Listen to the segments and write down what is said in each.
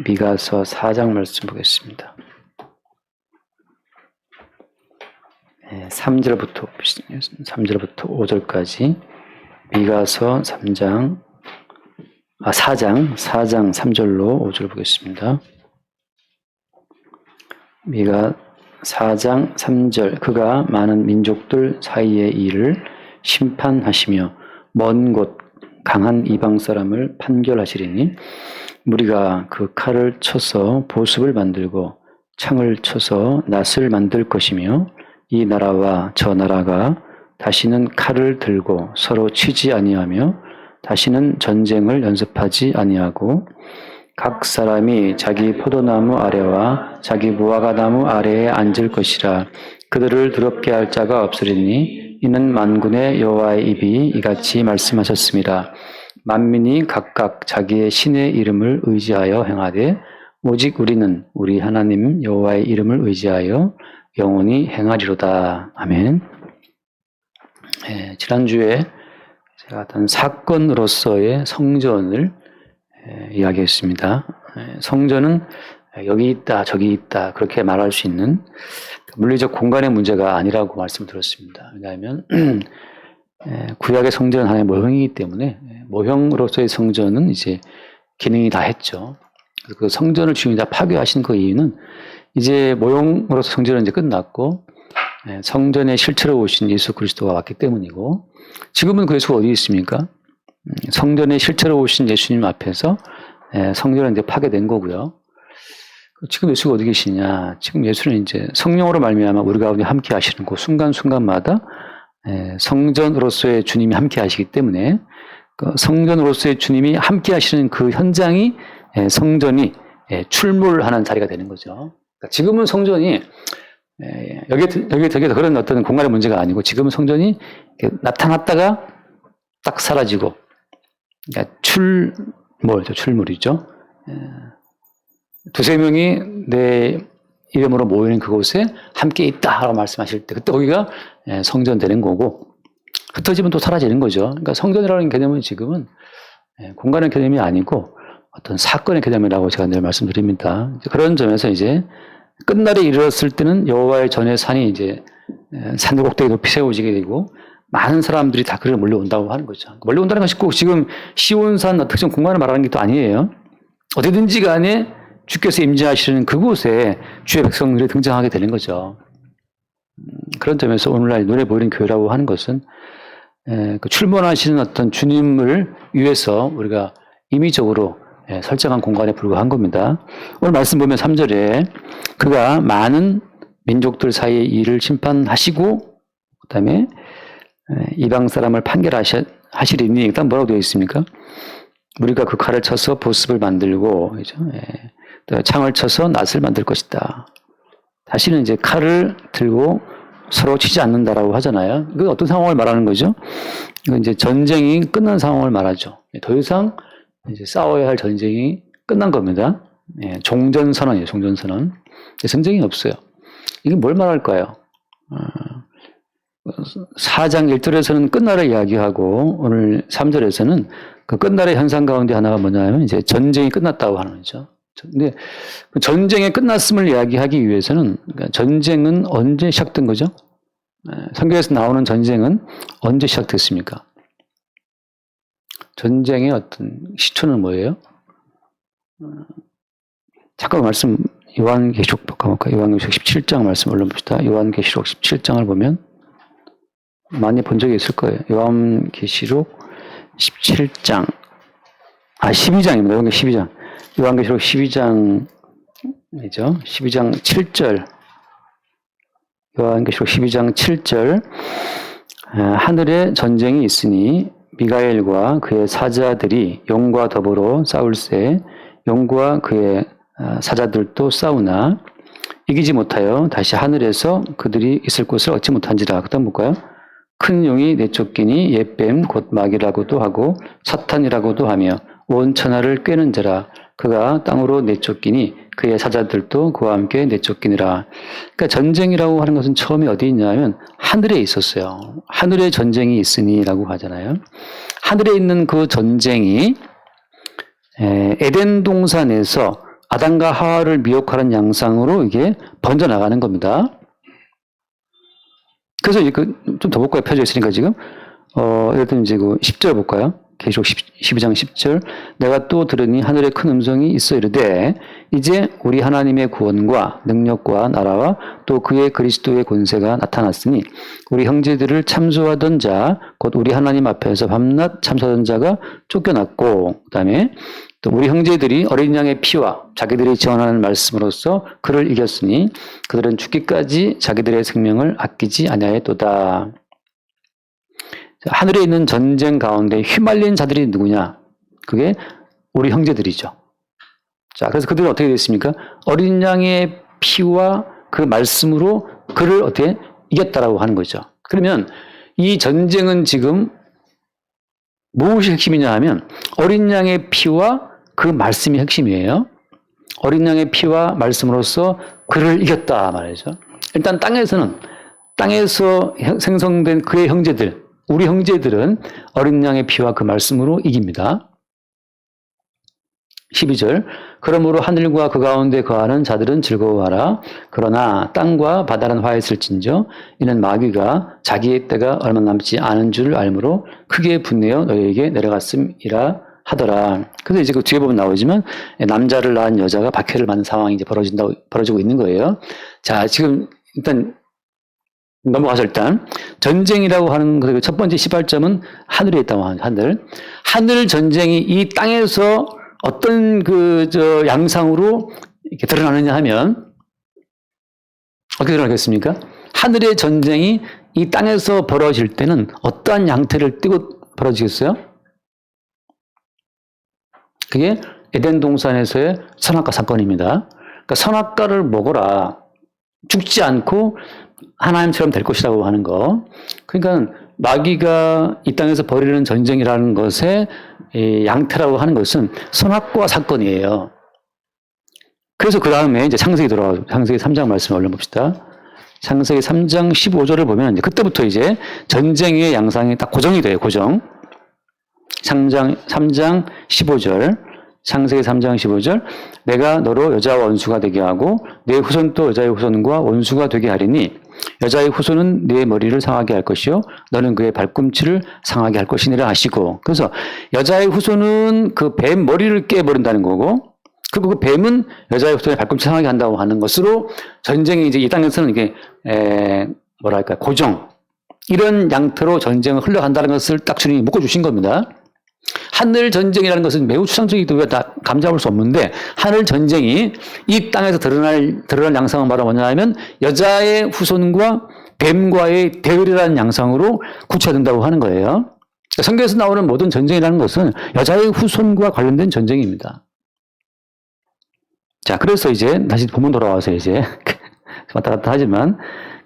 미가서 4장 말씀 보겠습니다. 3절부터 5절까지 미가서 4장 3절로 5절 보겠습니다. 미가 4장 3절 그가 많은 민족들 사이의 일을 심판하시며 먼 곳 강한 이방 사람을 판결하시리니 무리가 그 칼을 쳐서 보습을 만들고 창을 쳐서 낫을 만들 것이며 이 나라와 저 나라가 다시는 칼을 들고 서로 치지 아니하며 다시는 전쟁을 연습하지 아니하고 각 사람이 자기 포도나무 아래와 자기 무화과나무 아래에 앉을 것이라. 그들을 두렵게 할 자가 없으리니 이는 만군의 여호와의 입이 이같이 말씀하셨습니다. 만민이 각각 자기의 신의 이름을 의지하여 행하되 오직 우리는 우리 하나님 여호와의 이름을 의지하여 영원히 행하리로다. 아멘. 지난주에 제가 어떤 사건으로서의 성전을 이야기했습니다. 성전은 여기 있다 저기 있다 그렇게 말할 수 있는 물리적 공간의 문제가 아니라고 말씀드렸습니다. 왜냐하면 구약의 성전은 하나의 모형이기 때문에 모형으로서의 성전은 이제 기능이 다 했죠. 그 성전을 주님이 다 파괴하신 그 이유는 이제 모형으로서 성전은 이제 끝났고 성전의 실체로 오신 예수 그리스도가 왔기 때문이고, 지금은 그 예수가 어디 있습니까? 성전의 실체로 오신 예수님 앞에서 성전은 이제 파괴된 거고요. 지금 예수가 어디 계시냐? 지금 예수는 이제 성령으로 말미암아 우리 가운데 함께 하시는 그 순간순간마다 성전으로서의 주님이 함께 하시기 때문에 그 성전으로서의 주님이 함께 하시는 그 현장이 성전이 출몰하는 자리가 되는 거죠. 그러니까 지금은 성전이 여기에 그런 어떤 공간의 문제가 아니고 지금은 성전이 나타났다가 딱 사라지고, 그러니까 출몰이죠. 두세 명이 내 이름으로 모이는 그곳에 함께 있다라고 말씀하실 때 그때 거기가 성전 되는 거고, 흩어지면 또 사라지는 거죠. 그러니까 성전이라는 개념은 지금은 공간의 개념이 아니고 어떤 사건의 개념이라고 제가 늘 말씀드립니다. 그런 점에서 이제 끝날에 이르렀을 때는 여호와의 전의 산이 이제 산들 꼭대기 높이 세워지게 되고 많은 사람들이 다 그를 몰려온다고 하는 거죠. 몰려온다는 것이 꼭 지금 시온산 특정 공간을 말하는 게 또 아니에요. 어디든지 간에 주께서 임재하시는 그곳에 주의 백성들이 등장하게 되는 거죠. 그런 점에서 오늘날 눈에 보이는 교회라고 하는 것은 그 출몰하시는 어떤 주님을 위해서 우리가 임의적으로 설정한 공간에 불과한 겁니다. 오늘 말씀 보면 3절에 그가 많은 민족들 사이의 일을 심판하시고 그 다음에 이방 사람을 판결하시리니 일단 뭐라고 되어 있습니까? 우리가 그 칼을 쳐서 보습을 만들고 창을 쳐서 낫을 만들 것이다. 다시는 이제 칼을 들고 서로 치지 않는다라고 하잖아요. 이건 어떤 상황을 말하는 거죠? 이건 이제 전쟁이 끝난 상황을 말하죠. 더 이상 이제 싸워야 할 전쟁이 끝난 겁니다. 종전선언이에요, 종전선언. 전쟁이 없어요. 이게 뭘 말할까요? 4장 1절에서는 끝날을 이야기하고 오늘 3절에서는 그 끝날의 현상 가운데 하나가 뭐냐면 이제 전쟁이 끝났다고 하는 거죠. 근데 그 전쟁이 끝났음을 이야기하기 위해서는 그러니까 전쟁은 언제 시작된 거죠? 성경에서 나오는 전쟁은 언제 시작됐습니까? 전쟁의 어떤 시초는 뭐예요? 잠깐 말씀 요한계시록 볼까? 요한계시록 17장 말씀 올려봅시다. 요한계시록 17장을 보면 많이 본 적이 있을 거예요. 요한계시록 17장 12장입니다. 요한계시록 12장이죠. 12장 7절. 요한계시록 12장 7절. 하늘에 전쟁이 있으니 미가엘과 그의 사자들이 용과 더불어 싸울세 용과 그의 사자들도 싸우나 이기지 못하여 다시 하늘에서 그들이 있을 곳을 얻지 못한지라. 그다음 볼까요? 큰 용이 내쫓기니 옛뱀 곧 마귀라고도 하고 사탄이라고도 하며 온 천하를 꿰는 자라. 그가 땅으로 내쫓기니 그의 사자들도 그와 함께 내쫓기니라. 그러니까 전쟁이라고 하는 것은 처음에 어디 있냐면 하늘에 있었어요. 하늘에 전쟁이 있으니라고 하잖아요. 하늘에 있는 그 전쟁이 에덴 동산에서 아담과 하와를 미혹하는 양상으로 이게 번져나가는 겁니다. 그래서 좀 더 볼까요? 펴져 있으니까 지금. 예를 들면 이제 10절 볼까요? 계시록 12장 10절. 내가 또 들으니 하늘에 큰 음성이 있어 이르되 이제 우리 하나님의 구원과 능력과 나라와 또 그의 그리스도의 권세가 나타났으니 우리 형제들을 참소하던 자, 곧 우리 하나님 앞에서 밤낮 참소하던 자가 쫓겨났고, 그 다음에 또 우리 형제들이 어린 양의 피와 자기들이 전하는 말씀으로써 그를 이겼으니 그들은 죽기까지 자기들의 생명을 아끼지 아니하였도다. 하늘에 있는 전쟁 가운데 휘말린 자들이 누구냐? 그게 우리 형제들이죠. 자, 그래서 그들은 어떻게 됐습니까? 어린 양의 피와 그 말씀으로 그를 어떻게 이겼다라고 하는 거죠. 그러면 이 전쟁은 지금 무엇이 핵심이냐 하면 어린 양의 피와 그 말씀이 핵심이에요. 어린 양의 피와 말씀으로써 그를 이겼다 말이죠. 일단 땅에서 생성된 그의 형제들, 우리 형제들은 어린 양의 피와 그 말씀으로 이깁니다. 12절. 그러므로 하늘과 그 가운데 거하는 자들은 즐거워하라. 그러나 땅과 바다는 화했을진저 이는 마귀가 자기의 때가 얼마 남지 않은 줄 알므로 크게 분내어 너희에게 내려갔음이라 하더라. 그래서 이제 그 뒤에 보면 나오지만 남자를 낳은 여자가 박해를 받는 상황이 이제 벌어지고 있는 거예요. 자, 지금 일단 넘어가서 일단 전쟁이라고 하는 그 첫 번째 시발점은 하늘에 있다고 하는 하늘 전쟁이 이 땅에서 어떤 양상으로 이렇게 드러나느냐 하면 어떻게 드러나겠습니까? 하늘의 전쟁이 이 땅에서 벌어질 때는 어떠한 양태를 띠고 벌어지겠어요? 그게 에덴 동산에서의 선악과 사건입니다. 그러니까 선악과를 먹어라. 죽지 않고 하나님처럼 될 것이라고 하는 거. 그러니까 마귀가 이 땅에서 벌이는 전쟁이라는 것의 양태라고 하는 것은 선악과 사건이에요. 그래서 그 다음에 이제 창세기 돌아와서 창세기 3장 말씀을 얼른 봅시다. 창세기 3장 15절을 보면 이제 그때부터 이제 전쟁의 양상이 딱 고정이 돼요. 고정. 3장 15절. 창세기 3장 15절. 내가 너로 여자와 원수가 되게 하고 내 후손도 여자의 후손과 원수가 되게 하리니 여자의 후손은 네 머리를 상하게 할 것이요 너는 그의 발꿈치를 상하게 할 것이니라 하시고, 그래서 여자의 후손은 그 뱀 머리를 깨버린다는 거고, 그리고 그 뱀은 여자의 후손의 발꿈치 상하게 한다고 하는 것으로 전쟁이 이제 이 땅에서는 이게 고정, 이런 양태로 전쟁을 흘러간다는 것을 딱 주님이 묶어주신 겁니다. 하늘 전쟁이라는 것은 매우 추상적이기도 우리가 다 감잡을 수 없는데, 하늘 전쟁이 이 땅에서 드러날 양상은 바로 뭐냐 하면 여자의 후손과 뱀과의 대결이라는 양상으로 구체화된다고 하는 거예요. 성경에서 나오는 모든 전쟁이라는 것은 여자의 후손과 관련된 전쟁입니다. 자, 그래서 이제 다시 본문 돌아와서 이제 왔다 갔다 하지만,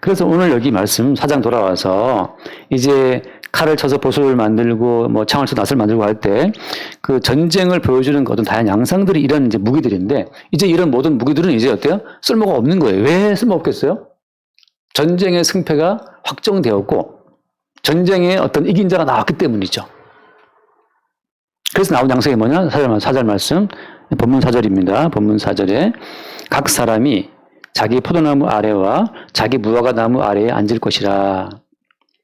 그래서 오늘 여기 말씀 4장 돌아와서 이제 칼을 쳐서 보석을 만들고 창을 쳐서 낫을 만들고 할 때 그 전쟁을 보여주는 어떤 다양한 양상들이 이런 이제 무기들인데, 이제 이런 모든 무기들은 이제 어때요? 쓸모가 없는 거예요. 왜 쓸모 없겠어요? 전쟁의 승패가 확정되었고 전쟁의 어떤 이긴 자가 나왔기 때문이죠. 그래서 나온 양상이 뭐냐? 4절 말씀, 본문 4절입니다. 본문 4절에 각 사람이 자기 포도나무 아래와 자기 무화과 나무 아래에 앉을 것이라.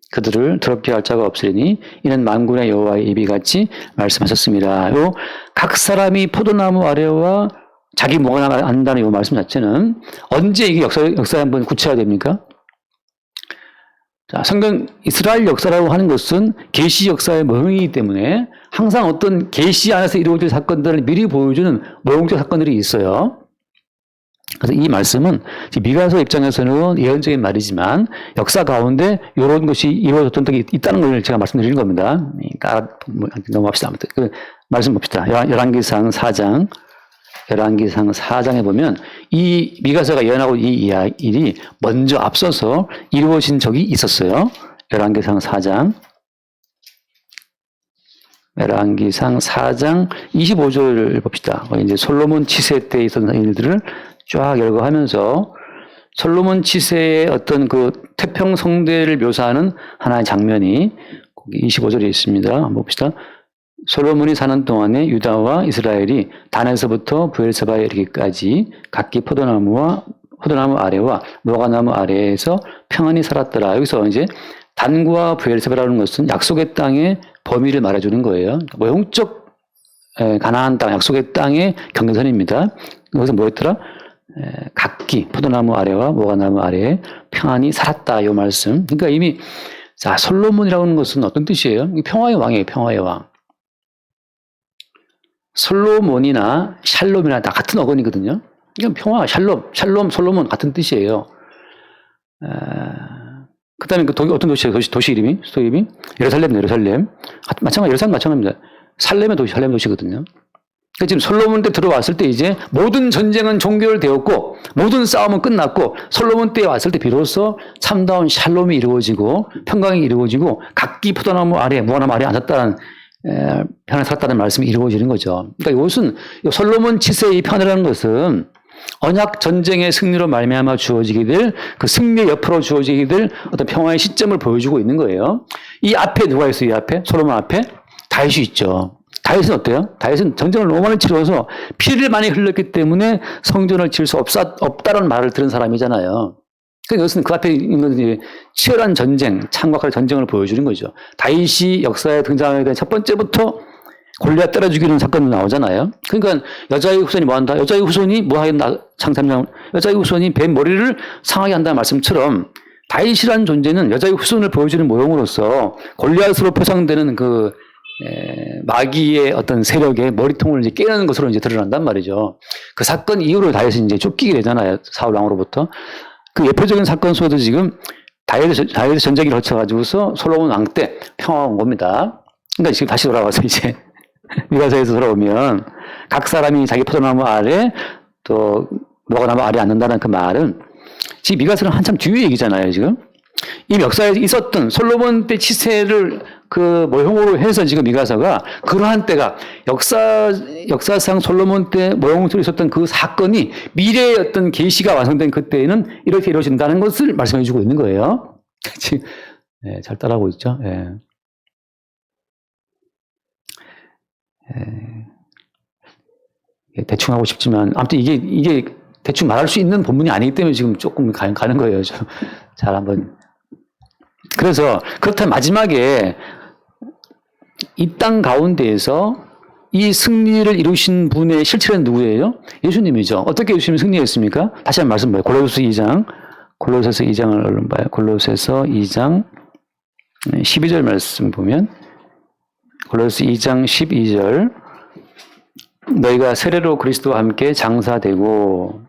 그들을 더럽게 할 자가 없으리니 이는 만군의 여호와의 입이 같이 말씀하셨습니다. 요 각 사람이 포도나무 아래와 자기 무화과 나무에 앉는다는 이 말씀 자체는 언제 이게 역사에 한번 구체화됩니까? 자, 성경 이스라엘 역사라고 하는 것은 계시 역사의 모형이기 때문에 항상 어떤 계시 안에서 이루어질 사건들을 미리 보여주는 모형적 사건들이 있어요. 그래서 이 말씀은 미가서 입장에서는 예언적인 말이지만 역사 가운데 이런 것이 이루어졌던 적이 있다는 걸 제가 말씀드리는 겁니다. 넘어갑시다. 아무튼 그 말씀 봅시다. 열왕기상 4장에 보면 이 미가서가 예언하고 이 일이 먼저 앞서서 이루어진 적이 있었어요. 열왕기상 4장 25절을 봅시다. 이제 솔로몬 치세 때 있었던 일들을 쫙 열거하면서 솔로몬 치세의 어떤 그 태평성대를 묘사하는 하나의 장면이 거기 25절에 있습니다. 한번 봅시다. 솔로몬이 사는 동안에 유다와 이스라엘이 단에서부터 브엘세바에 이르기까지 각기 포도나무 아래와 무화과나무 아래에서 평안히 살았더라. 여기서 이제 단과 브엘세바라는 것은 약속의 땅의 범위를 말해주는 거예요. 뭐 영적 가나안 땅, 약속의 땅의 경계선입니다. 여기서 뭐였더라? 각기 포도나무 아래와 무화과나무 아래에 평안히 살았다. 이 말씀. 그러니까 이미 자 솔로몬이라고 하는 것은 어떤 뜻이에요? 평화의 왕이에요. 평화의 왕. 솔로몬이나 샬롬이나 다 같은 어근이거든요. 이건 평화, 샬롬, 솔로몬 같은 뜻이에요. 그 다음에 어떤 도시예요? 도시 이름이? 예루살렘. 마찬가지입니다. 살렘 도시거든요. 그러니까 지금 솔로몬 때 들어왔을 때 이제 모든 전쟁은 종결되었고, 모든 싸움은 끝났고, 솔로몬 때 왔을 때 비로소 참다운 샬롬이 이루어지고, 평강이 이루어지고, 각기 포도나무 아래, 무화과나무 아래 앉았다는 편을 살았다는 말씀이 이루어지는 거죠. 그러니까 이것은 솔로몬 치세의 이 편이라는 것은 언약 전쟁의 승리로 말미암아 주어지게 될 그 승리의 옆으로 주어지게 될 어떤 평화의 시점을 보여주고 있는 거예요. 이 앞에 누가 있어요? 이 앞에? 솔로몬 앞에? 다윗이 있죠. 다윗은 어때요? 다윗은 전쟁을 너무 많이 치러서 피를 많이 흘렸기 때문에 성전을 지을 수 없다는 말을 들은 사람이잖아요. 그러니까 이것은 그 앞에 있는 것은 치열한 전쟁, 창과 전쟁을 보여주는 거죠. 다윗이 역사에 등장하게 된 첫 번째부터 골리앗 때려 죽이는 사건이 나오잖아요. 그러니까 여자의 후손이 뭐 한다? 여자의 후손이 뭐 하겠나? 창3장 여자의 후손이 뱀 머리를 상하게 한다는 말씀처럼 다윗이라는 존재는 여자의 후손을 보여주는 모형으로서 골리앗으로 표상되는 그 마귀의 어떤 세력의 머리통을 이제 깨는 것으로 이제 드러난단 말이죠. 그 사건 이후로 다윗이 이제 쫓기게 되잖아요. 사울 왕으로부터. 그 예표적인 사건 속에도 지금 다윗의 전쟁을 거쳐가지고서 솔로몬 왕 때 평화가 온 겁니다. 그러니까 지금 다시 돌아와서 이제 미가서에서 돌아오면 각 사람이 자기 포도나무 아래 또 무화과나무 아래 앉는다는 그 말은 지금 미가서는 한참 뒤의 얘기잖아요. 지금 이 역사에 있었던 솔로몬 때 치세를 그 모형으로 해서 지금 미가서가 그러한 때가 역사상 솔로몬 때 모형으로 있었던 그 사건이 미래의 어떤 계시가 완성된 그때에는 이렇게 이루어진다는 것을 말씀해 주고 있는 거예요. 지금 잘 따라하고 있죠. 대충 하고 싶지만 아무튼 이게 대충 말할 수 있는 본문이 아니기 때문에 지금 조금 가는 거예요. 잘 한번. 그래서 그렇다면 마지막에 이 땅 가운데에서 이 승리를 이루신 분의 실체는 누구예요? 예수님이죠. 어떻게 예수님이 승리했습니까? 다시 한번 말씀 봐요. 골로새서 2장을 얼른 봐요. 골로새서 2장 12절 말씀 보면 골로새 2장 12절 너희가 세례로 그리스도와 함께 장사되고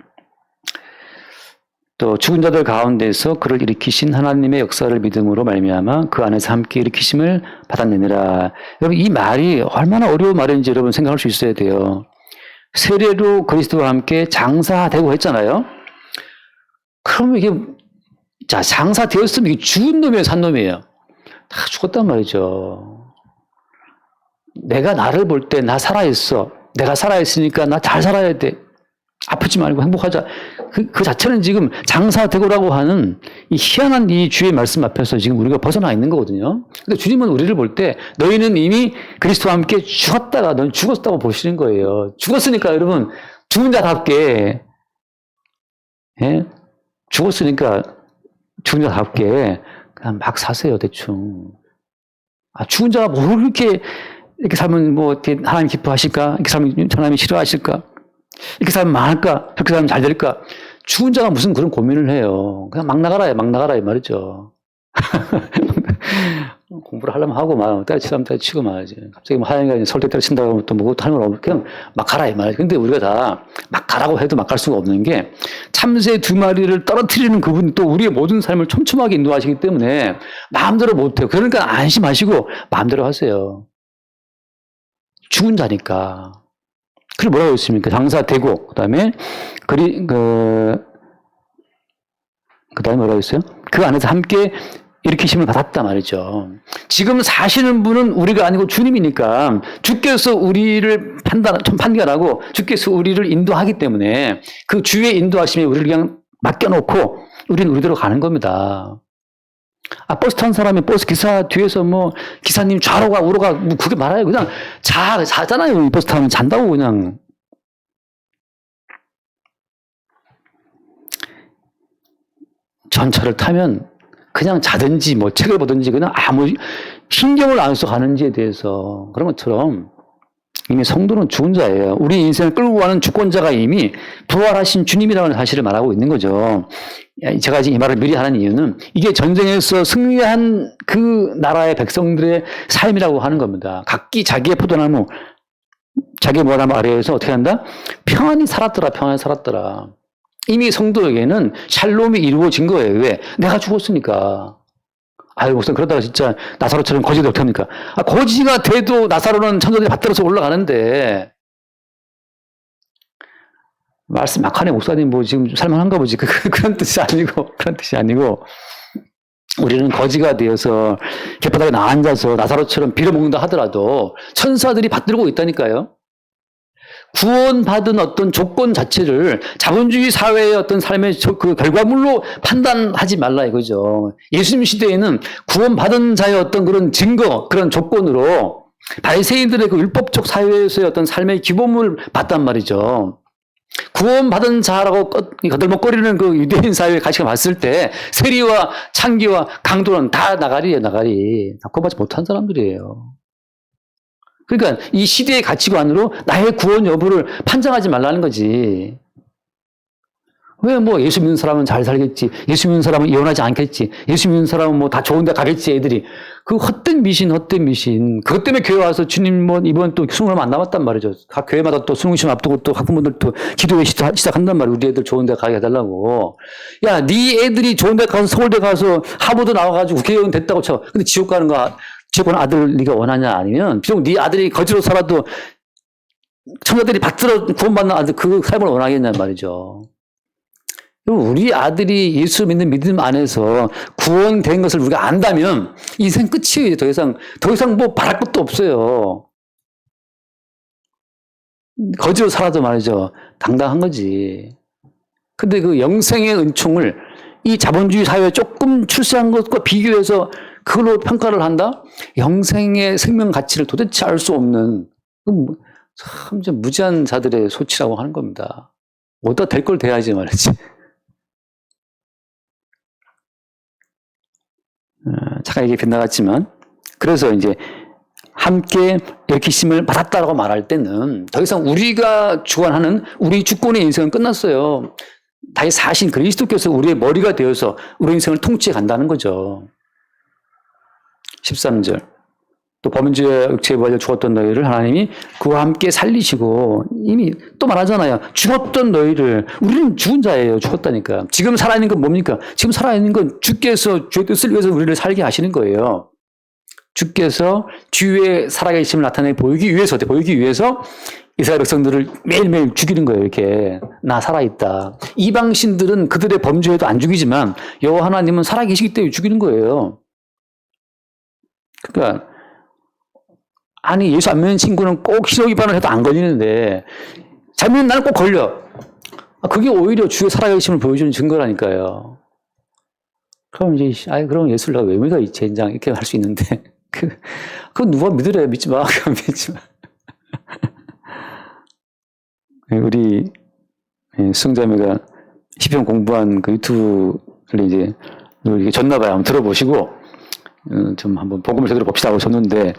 또 죽은 자들 가운데서 그를 일으키신 하나님의 역사를 믿음으로 말미암아 그 안에서 함께 일으키심을 받았느니라. 여러분 이 말이 얼마나 어려운 말인지 여러분 생각할 수 있어야 돼요. 세례로 그리스도와 함께 장사되고 했잖아요. 그러면 이게 자 장사되었으면 이게 죽은 놈이에요, 산 놈이에요? 다 죽었단 말이죠. 내가 나를 볼 때 나 살아있어. 내가 살아있으니까 나 잘 살아야 돼. 아프지 말고 행복하자. 그 자체는 지금 장사되고라고 하는 이 희한한 이 주의 말씀 앞에서 지금 우리가 벗어나 있는 거거든요. 근데 주님은 우리를 볼 때 너희는 이미 그리스도와 함께 죽었다가 너는 죽었다고 보시는 거예요. 죽었으니까 여러분 죽은 자답게 죽었으니까 죽은 자답게 그냥 막 사세요 대충. 죽은 자가 뭐 그렇게 이렇게 살면 뭐 어떻게 하나님 기뻐하실까? 이렇게 살면 하나님이 싫어하실까? 이렇게 살면 망할까? 이렇게 살면 잘 될까? 죽은 자가 무슨 그런 고민을 해요. 그냥 막 나가라 이 말이죠. 공부를 하려면 하고 막 때려치면 때려치고 말이지. 갑자기 뭐 하영이가 설득 때려친다고 하면 또 뭐 하는 건 없고 그냥 막 가라 이 말이지. 근데 우리가 다 막 가라고 해도 막 갈 수가 없는 게 참새 2마리를 떨어뜨리는 그분이 또 우리의 모든 삶을 촘촘하게 인도하시기 때문에 마음대로 못해요. 그러니까 안심하시고 마음대로 하세요. 죽은 자니까. 그리고 뭐라고 했습니까? 장사되고, 그 다음에 뭐라고 했어요? 그 안에서 함께 일으키심을 받았다 말이죠. 지금 사시는 분은 우리가 아니고 주님이니까 주께서 우리를 판결하고 주께서 우리를 인도하기 때문에 그 주의 인도하심에 우리를 그냥 맡겨놓고 우리는 우리대로 가는 겁니다. 버스 탄 사람이 버스 기사 뒤에서 뭐 기사님 좌로 가 우로 가 뭐 그게 말아요. 그냥 자잖아요. 이 버스 타면 잔다고 그냥. 전철을 타면 그냥 자든지 뭐 책을 보든지 그냥 아무 신경을 안 써 가는지에 대해서 그런 것처럼 이미 성도는 죽은 자예요. 우리 인생을 끌고 가는 주권자가 이미 부활하신 주님이라는 사실을 말하고 있는 거죠. 제가 지금 이 말을 미리 하는 이유는 이게 전쟁에서 승리한 그 나라의 백성들의 삶이라고 하는 겁니다. 각기 자기의 포도나무, 자기의 무화과나무 아래에서 어떻게 한다? 평안히 살았더라, 평안히 살았더라. 이미 성도에게는 샬롬이 이루어진 거예요. 왜? 내가 죽었으니까. 아유, 무슨 그러다가 진짜 나사로처럼 거지도 못합니까? 거지가 돼도 나사로는 천사들이 받들어서 올라가는데, 말씀 막 하네, 목사님, 뭐 지금 살만한가 보지. 그런 뜻이 아니고, 그런 뜻이 아니고, 우리는 거지가 되어서 갯바닥에 앉아서 나사로처럼 빌어먹는다 하더라도 천사들이 받들고 있다니까요. 구원받은 어떤 조건 자체를 자본주의 사회의 어떤 삶의 그 결과물로 판단하지 말라 이거죠. 예수님 시대에는 구원받은 자의 어떤 그런 증거, 그런 조건으로 바리새인들의 그 율법적 사회에서의 어떤 삶의 기본을 봤단 말이죠. 구원받은 자라고 거들먹거리는 그 유대인 사회의 가치가 봤을 때 세리와 창기와 강도는 다 나가리예요, 나가리. 다 구원받지 못한 사람들이에요. 그러니까 이 시대의 가치관으로 나의 구원 여부를 판정하지 말라는 거지. 왜 뭐 예수 믿는 사람은 잘 살겠지. 예수 믿는 사람은 이혼하지 않겠지. 예수 믿는 사람은 뭐 다 좋은 데 가겠지, 애들이. 그 헛된 미신, 헛된 미신. 그것 때문에 교회 와서 주님 뭐 이번 또 수능 얼마 안 남았단 말이죠. 각 교회마다 또 수능 시험 앞두고 또 학부모들 또 기도회 시작한단 말이에요. 우리 애들 좋은 데 가게 해달라고. 야, 네 애들이 좋은 데 가서 서울대 가서 하버드 나와가지고 국회의원 됐다고 쳐. 근데 지옥 가는 거 지옥 가는 아들 네가 원하냐? 아니면 비록 네 아들이 거지로 살아도 청자들이 받들어 구원받는 아들 그 삶을 원하겠냔 말이죠. 우리 아들이 예수 믿는 믿음 안에서 구원된 것을 우리가 안다면 인생 끝이에요. 더 이상 뭐 바랄 것도 없어요. 거지로 살아도 말이죠. 당당한 거지. 근데 그 영생의 은총을 이 자본주의 사회에 조금 출세한 것과 비교해서 그걸로 평가를 한다? 영생의 생명 가치를 도대체 알 수 없는 참 무지한 자들의 소치라고 하는 겁니다. 어디다 될 걸 돼야지 말이지. 잠깐 이게 빗나갔지만 그래서 이제 함께 일으키심을 받았다라고 말할 때는 더 이상 우리가 주관하는 우리 주권의 인생은 끝났어요. 다시 사신 그리스도께서 우리의 머리가 되어서 우리 인생을 통치해 간다는 거죠. 13절. 또 범죄와 육체에 부하여 죽었던 너희를 하나님이 그와 함께 살리시고 이미 또 말하잖아요. 죽었던 너희를 우리는 죽은 자예요. 죽었다니까. 지금 살아있는 건 뭡니까? 지금 살아있는 건 주께서 주의 뜻을 위해서 우리를 살게 하시는 거예요. 주께서 주의 살아계심을 나타내 보이기 위해서 이스라엘 백성들을 매일매일 죽이는 거예요. 이렇게 나 살아있다. 이방신들은 그들의 범죄에도 안 죽이지만 여호와 하나님은 살아계시기 때문에 죽이는 거예요. 그러니까 아니 예수 안 믿는 친구는 꼭 희석 위반을 해도 안 걸리는데 잘 믿는 나는 꼭 걸려. 그게 오히려 주의 살아계심을 보여주는 증거라니까요. 그럼 이제 그럼 예수를 내가 왜 믿어 이 젠장 이렇게 할 수 있는데 그건 누가 믿으래. 믿지 마. 그건 믿지 마. 우리 수정자매가 시편 공부한 그 유튜브를 이제 이렇게 줬나봐요. 한번 들어보시고 좀 한번 복음을 제대로 봅시다 하고 줬는데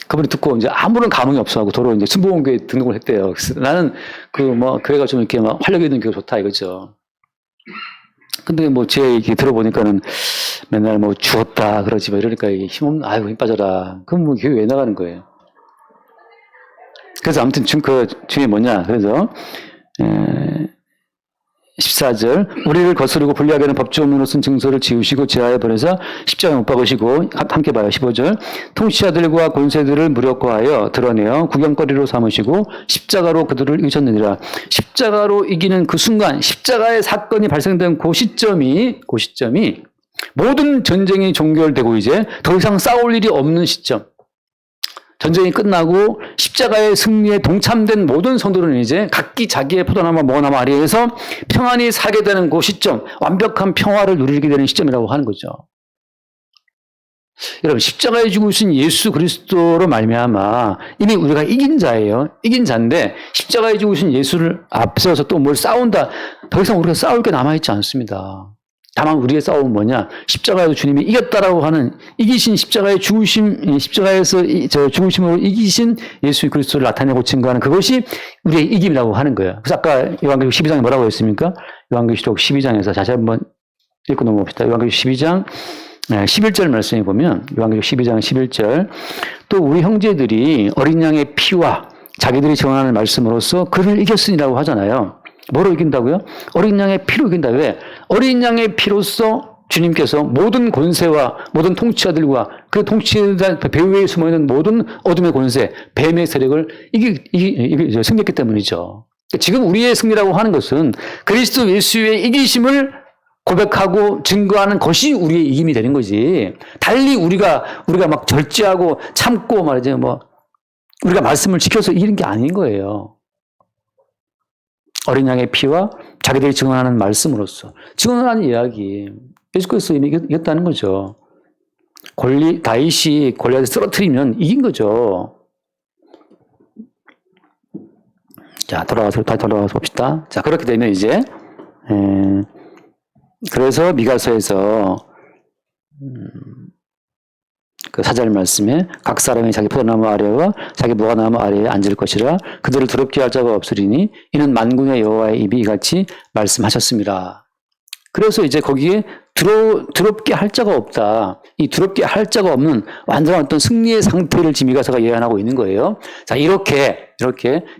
그분이 듣고 이제 아무런 감흥이 없어하고 도로 이제 순복음교회 등록을 했대요. 그래서 나는 교회가 좀 이렇게 막 활력 있는 교회 좋다 이거죠. 근데 제 얘기 들어보니까는 맨날 죽었다 그러지 이러니까 힘 빠져라. 그럼 교회 왜 나가는 거예요? 그래서 아무튼 그 중에 뭐냐. 그래서 14절 우리를 거스르고 불리하게 하는 법조문으로 쓴 증서를 지우시고 지하에 버려서 십자가에 못 박으시고 함께 봐요. 15절 통치자들과 권세들을 무력화하여 드러내어 구경거리로 삼으시고 십자가로 그들을 이기셨느니라. 십자가로 이기는 그 순간 십자가의 사건이 발생된 그 시점이 모든 전쟁이 종결되고 이제 더 이상 싸울 일이 없는 시점. 전쟁이 끝나고 십자가의 승리에 동참된 모든 성도는 이제 각기 자기의 포도나무 무화과나무 아래에서 평안히 살게 되는 그 시점, 완벽한 평화를 누리게 되는 시점이라고 하는 거죠. 여러분 십자가에 죽으신 예수 그리스도로 말미암아 이미 우리가 이긴 자예요. 이긴 자인데 십자가에 죽으신 예수를 앞세워서 또 뭘 싸운다. 더 이상 우리가 싸울 게 남아있지 않습니다. 다만 우리의 싸움은 뭐냐? 십자가에서 주님이 이겼다라고 하는 이기신 십자가의 죽으심, 십자가에서 죽으심으로 이기신 예수 그리스도를 나타내고 증거하는 그것이 우리의 이김이라고 하는 거예요. 그래서 아까 요한계시록 12장에 뭐라고 했습니까? 요한계시록 12장에서 다시 한번 읽고 넘어봅시다. 요한계시록 12장 11절 말씀에 보면 요한계시록 12장 11절 또 우리 형제들이 어린 양의 피와 자기들이 전하는 말씀으로써 그를 이겼으니라고 하잖아요. 뭐로 이긴다고요? 어린 양의 피로 이긴다. 왜? 어린 양의 피로써 주님께서 모든 권세와 모든 통치자들과 그 통치자 배후에 숨어있는 모든 어둠의 권세, 뱀의 세력을 승리했기 때문이죠. 지금 우리의 승리라고 하는 것은 그리스도 예수의 이기심을 고백하고 증거하는 것이 우리의 이김이 되는 거지. 달리 우리가 막 절제하고 참고 말이죠. 우리가 말씀을 지켜서 이기는 게 아닌 거예요. 어린 양의 피와 자기들이 증언하는 말씀으로써 증언하는 이야기. 예수께서 이미 이겼다는 거죠. 다윗이 골리앗을 쓰러뜨리면 이긴 거죠. 자, 다시 돌아가서 봅시다. 자, 그렇게 되면 이제 그래서 미가서에서 그 4절 말씀에 각 사람이 자기 포도나무 아래와 자기 무화과나무 아래에 앉을 것이라 그들을 더럽게 할 자가 없으리니 이는 만군의 여호와의 입이 이같이 말씀하셨습니다. 그래서 이제 거기에 더럽게 할 자가 없다. 이 더럽게 할 자가 없는 완전한 어떤 승리의 상태를 지금 미가서가 예언하고 있는 거예요. 자, 이렇게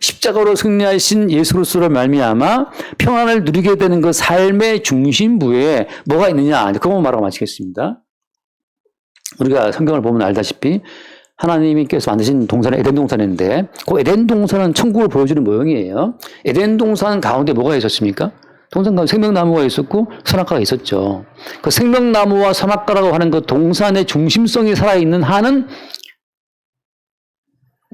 십자가로 승리하신 예수 그리스도로 말미암아 평안을 누리게 되는 그 삶의 중심부에 뭐가 있느냐? 그것만 말하고 마치겠습니다. 우리가 성경을 보면 알다시피 하나님께서 만드신 동산은 에덴 동산인데 그 에덴 동산은 천국을 보여주는 모형이에요. 에덴 동산 가운데 뭐가 있었습니까? 동산 가운데 생명나무가 있었고 선악과가 있었죠. 그 생명나무와 선악과라고 하는 그 동산의 중심성이 살아있는 한은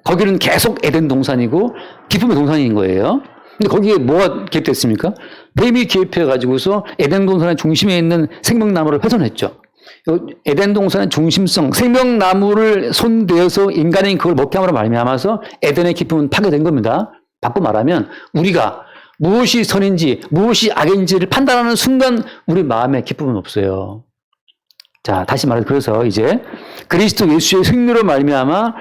거기는 계속 에덴 동산이고 기쁨의 동산인 거예요. 근데 거기에 뭐가 개입됐습니까? 뱀이 개입해가지고서 에덴 동산의 중심에 있는 생명나무를 훼손했죠. 에덴 동산의 중심성, 생명나무를 손대어서 인간이 그걸 먹게 함으로 말미암아서 에덴의 기쁨은 파괴된 겁니다. 바꿔 말하면 우리가 무엇이 선인지 무엇이 악인지를 판단하는 순간 우리 마음에 기쁨은 없어요. 자, 다시 말해서 그래서 이제 그리스도 예수의 승리로 말미암아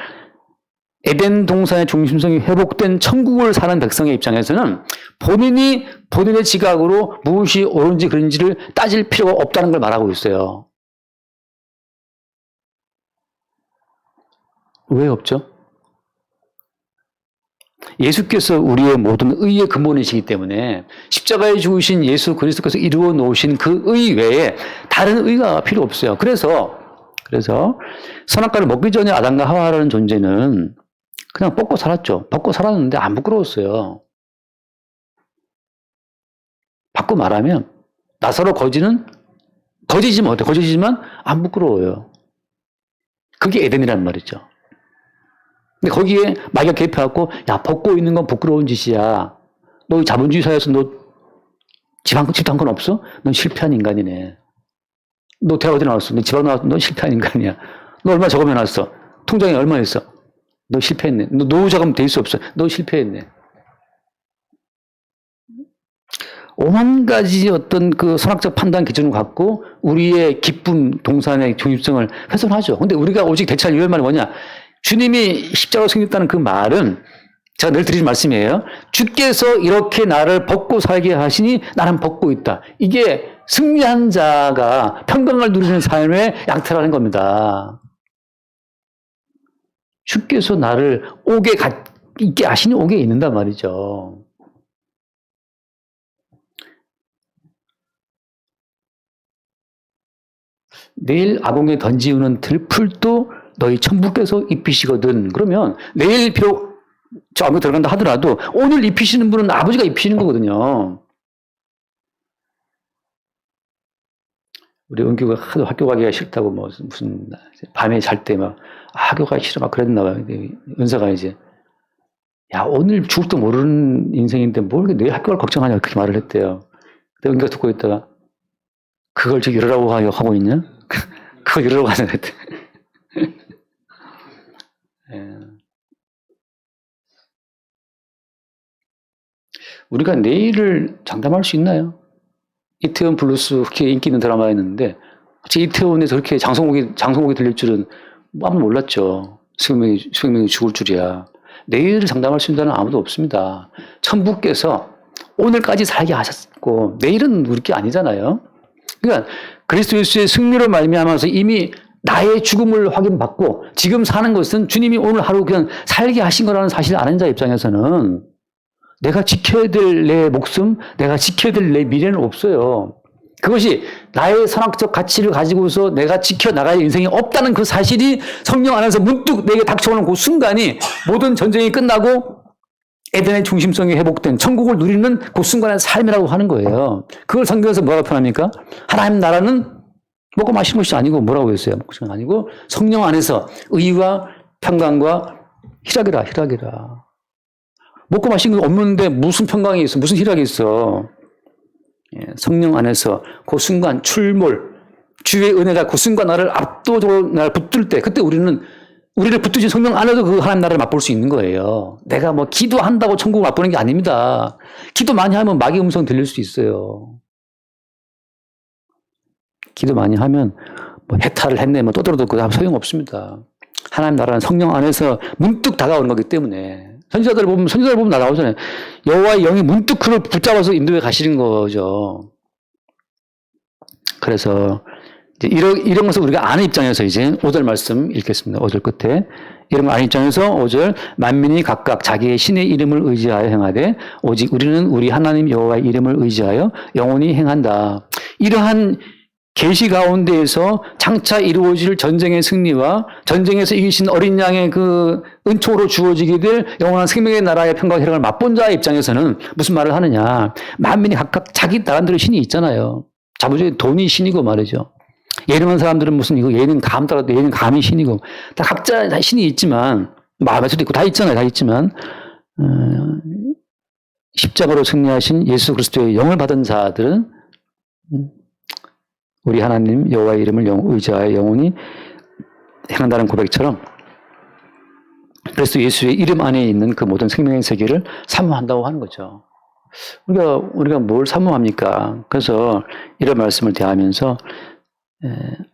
에덴 동산의 중심성이 회복된 천국을 사는 백성의 입장에서는 본인의 지각으로 무엇이 옳은지 그른지를 따질 필요가 없다는 걸 말하고 있어요. 왜 없죠? 예수께서 우리의 모든 의의 근본이시기 때문에 십자가에 죽으신 예수 그리스도께서 이루어 놓으신 그 의 외에 다른 의가 필요 없어요. 그래서 선악과를 먹기 전에 아담과 하와라는 존재는 그냥 먹고 살았죠. 먹고 살았는데 안 부끄러웠어요. 바꿔 말하면 나사로 거지지만 안 부끄러워요. 그게 에덴이란 말이죠. 근데 거기에 마귀가 개입해갖고, 야, 벗고 있는 건 부끄러운 짓이야. 너 자본주의 사회에서 너 집 한 건 없어? 넌 실패한 인간이네. 너 대학 어디 나왔어? 너 지방 나왔어? 넌 실패한 인간이야. 너 얼마 적으면 나왔어? 통장에 얼마 있어? 너 실패했네. 너 노후 자금 될 수 없어. 너 실패했네. 오만 가지 어떤 그 선악적 판단 기준을 갖고 우리의 기쁨, 동산의 중립성을 훼손하죠. 근데 우리가 오직 대처할 유일한 말이 뭐냐? 주님이 십자가로 승리했다는 그 말은 제가 늘 드리는 말씀이에요. 주께서 이렇게 나를 벗고 살게 하시니 나는 벗고 있다. 이게 승리한 자가 평강을 누리는 삶의 양태라는 겁니다. 주께서 나를 있게 하시니 옥에 있는단 말이죠. 내일 아궁에 던지우는 들풀도 너희 천부께서 입히시거든. 그러면 내일 비록 저 아궁에 들어간다 하더라도 오늘 입히시는 분은 아버지가 입히시는 거거든요. 우리 은규가 하도 학교 가기가 싫다고 무슨 밤에 잘 때 막 학교 가기 싫어 막 그랬나 봐요. 은사가 이제 야 오늘 죽을도 모르는 인생인데 뭘 내일 학교 갈 걱정하냐 그렇게 말을 했대요. 근데 은규가 듣고 있다가 그걸 지금 이러라고 하고 있냐? 그걸 이러라고 하냐 했대. 우리가 내일을 장담할 수 있나요? 이태원 블루스 그렇게 인기 있는 드라마였는데 이태원에서 그렇게 장성곡이 들릴 줄은 아무도 몰랐죠. 수백 명이 죽을 줄이야. 내일을 장담할 수 있는 자는 아무도 없습니다. 천부께서 오늘까지 살게 하셨고 내일은 우리 게 아니잖아요. 그러니까 그리스도 예수의 승리로 말미암아서 이미 나의 죽음을 확인받고 지금 사는 것은 주님이 오늘 하루 그냥 살게 하신 거라는 사실을 아는 자 입장에서는 내가 지켜야 될 내 목숨, 내가 지켜야 될 내 미래는 없어요. 그것이 나의 선악적 가치를 가지고서 내가 지켜나갈 인생이 없다는 그 사실이 성령 안에서 문득 내게 닥쳐오는 그 순간이 모든 전쟁이 끝나고 에덴의 중심성이 회복된 천국을 누리는 그 순간의 삶이라고 하는 거예요. 그걸 성경에서 뭐라고 표현합니까? 하나님 나라는 먹고 마시는 것이 아니고 뭐라고 했어요? 그것이 아니고 성령 안에서 의와 평강과 희락이라. 먹고 마시는 거 없는데 무슨 평강이 있어? 무슨 희락이 있어? 성령 안에서 그 순간 출몰, 주의 은혜가 그 순간 나를 압도적으로 나를 붙들 때 그때 우리를 붙드신 성령 안에도 그 하나님 나라를 맛볼 수 있는 거예요. 내가 뭐 기도한다고 천국을 맛보는 게 아닙니다. 기도 많이 하면 마귀 음성 들릴 수 있어요. 기도 많이 하면 뭐 해탈을 했네, 뭐 떠들어도 소용없습니다. 하나님 나라는 성령 안에서 문득 다가오는 거기 때문에 선지자들 보면 나오잖아요. 여호와의 영이 문득 그를 붙잡아서 인도에 가시는 거죠. 그래서 이제 이런 것을 우리가 아는 입장에서 이제 5절 말씀 읽겠습니다. 5절 끝에 이런 걸 아는 입장에서 5절 만민이 각각 자기의 신의 이름을 의지하여 행하되 오직 우리는 우리 하나님 여호와의 이름을 의지하여 영원히 행한다. 이러한 계시 가운데에서 장차 이루어질 전쟁의 승리와 전쟁에서 이기신 어린 양의 그 은총으로 주어지게 될 영원한 생명의 나라의 평강 희락을 맛본 자의 입장에서는 무슨 말을 하느냐. 만민이 각각 자기 나름대로 신이 있잖아요. 자부적인 돈이 신이고 말이죠. 예능한 사람들은 무슨 이거 예능 감 따라도 예능 감이 신이고 다 각자 다 신이 있지만 마음에서도 있고 다 있잖아요. 다 있지만 십자가로 승리하신 예수 그리스도의 영을 받은 자들은 우리 하나님 여호와의 이름을 의지하여 영원히 행한다는 고백처럼 그래서 예수의 이름 안에 있는 그 모든 생명의 세계를 사모한다고 하는 거죠. 우리가 뭘 사모합니까? 그래서 이런 말씀을 대하면서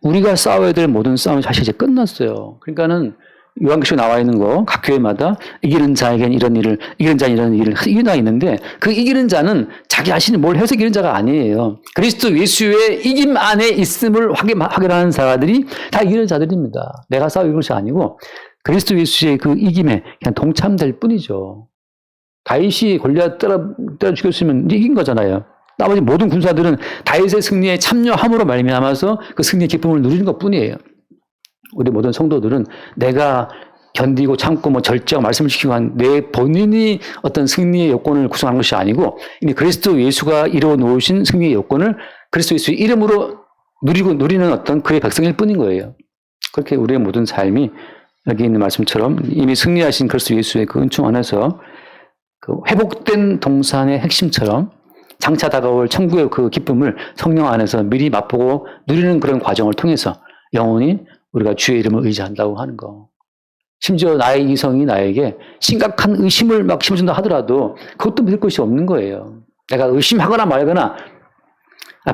우리가 싸워야 될 모든 싸움이 사실 이제 끝났어요. 그러니까는 요한계시록에 나와 있는 거 각 교회마다 이기는 자에겐 이런 일을 이기는 자는 이런 일을 이기는 있는데 그 이기는 자는 자기 자신이 뭘 해서 이기는 자가 아니에요. 그리스도 예수의 이김 안에 있음을 확인하는 자들이 다 이기는 자들입니다. 내가 싸우는 것이 아니고 그리스도 예수의 그 이김에 그냥 동참될 뿐이죠. 다윗이 골리앗 때려 죽였으면 이긴 거잖아요. 나머지 모든 군사들은 다윗의 승리에 참여함으로 말미암아서 그 승리의 기쁨을 누리는 것뿐이에요. 우리 모든 성도들은 내가 견디고 참고 뭐 절제하고 말씀을 지키고 한 내 본인이 어떤 승리의 요건을 구성하는 것이 아니고 이미 그리스도 예수가 이루어 놓으신 승리의 요건을 그리스도 예수의 이름으로 누리는 어떤 그의 백성일 뿐인 거예요. 그렇게 우리의 모든 삶이 여기 있는 말씀처럼 이미 승리하신 그리스도 예수의 그 은총 안에서 그 회복된 동산의 핵심처럼 장차 다가올 천국의 그 기쁨을 성령 안에서 미리 맛보고 누리는 그런 과정을 통해서 영원히 우리가 주의 이름을 의지한다고 하는 거. 심지어 나의 이성이 나에게 심각한 의심을 막 심어준다 하더라도 그것도 믿을 것이 없는 거예요. 내가 의심하거나 말거나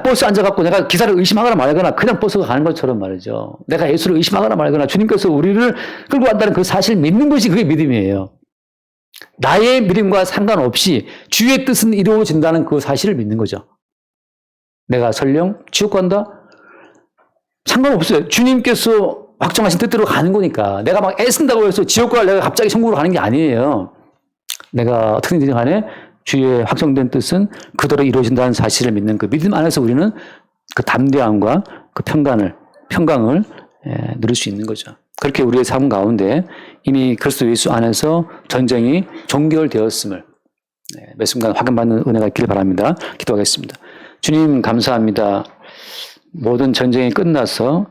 버스 앉아갖고 내가 기사를 의심하거나 말거나 그냥 버스가 가는 것처럼 말이죠. 내가 예수를 의심하거나 말거나 주님께서 우리를 끌고 간다는 그 사실을 믿는 것이 그게 믿음이에요. 나의 믿음과 상관없이 주의 뜻은 이루어진다는 그 사실을 믿는 거죠. 내가 설령 지옥 간다? 상관없어요. 주님께서 확정하신 뜻대로 가는 거니까. 내가 막 애쓴다고 해서 지옥 갈 내가 갑자기 천국으로 가는 게 아니에요. 내가 어떻게든 간에 주의 확정된 뜻은 그대로 이루어진다는 사실을 믿는 그 믿음 안에서 우리는 그 담대함과 그 평강을 누릴 수 있는 거죠. 그렇게 우리의 삶 가운데 이미 그리스도 예수 안에서 전쟁이 종결되었음을 매 순간 확인받는 은혜가 있기를 바랍니다. 기도하겠습니다. 주님 감사합니다. 모든 전쟁이 끝나서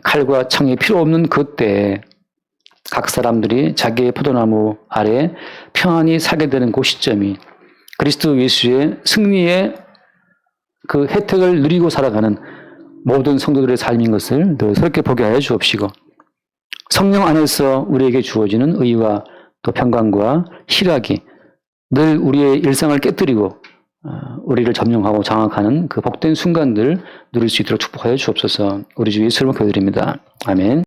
칼과 창이 필요 없는 그때 각 사람들이 자기의 포도나무 아래 평안히 살게 되는 그 시점이 그리스도 예수의 승리의 그 혜택을 누리고 살아가는 모든 성도들의 삶인 것을 늘 새롭게 보게 하여 주옵시고 성령 안에서 우리에게 주어지는 의와 또 평강과 희락이 늘 우리의 일상을 깨뜨리고 우리를 점령하고 장악하는 그 복된 순간들 누릴 수 있도록 축복하여 주옵소서. 우리 주 예수를 기도드립니다. 아멘.